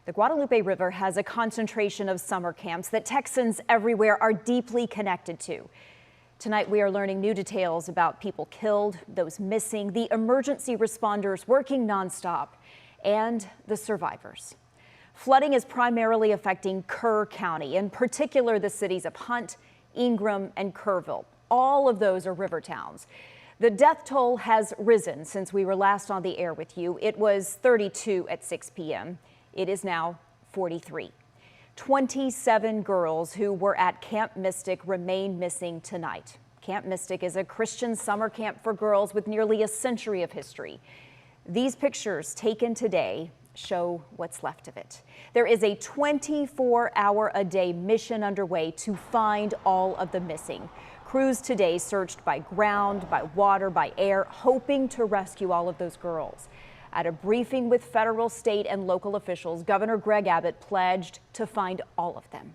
The Guadalupe River has a concentration of summer camps that Texans everywhere are deeply connected to. Tonight, we are learning new details about people killed, those missing, the emergency responders working nonstop, and the survivors. Flooding is primarily affecting Kerr County, in particular the cities of Hunt, Ingram, and Kerrville. All of those are river towns. The death toll has risen since we were last on the air with you. It was 32 at 6 p.m. It is now 43. 27 girls who were at Camp Mystic remain missing tonight. Camp Mystic is a Christian summer camp for girls with nearly a century of history. These pictures taken today show what's left of it. There is a 24-hour-a-day mission underway to find all of the missing. Crews today searched by ground, by water, by air, hoping to rescue all of those girls. At a briefing with federal, state, and local officials, Governor Greg Abbott pledged to find all of them.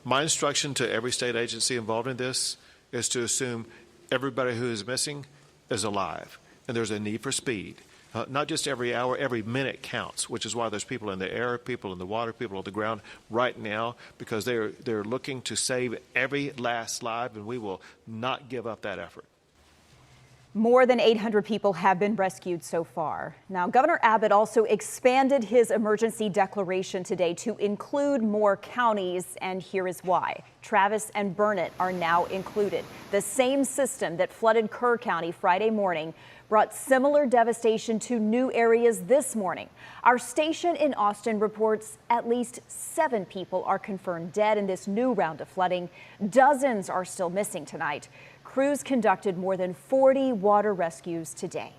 My instruction to every state agency involved in this is to assume everybody who is missing is alive, and there's a need for speed. Not just every hour, every minute counts, which is why there's people in the air, people in the water, people on the ground right now, because they're looking to save every last life, and we will not give up that effort. More than 800 people have been rescued so far. Now, Governor Abbott also expanded his emergency declaration today to include more counties, and here is why. Travis and Burnett are now included. The same system that flooded Kerr County Friday morning brought similar devastation to new areas this morning. Our station in Austin reports at least 7 people are confirmed dead in this new round of flooding. Dozens are still missing tonight. Crews conducted more than 40 water rescues today.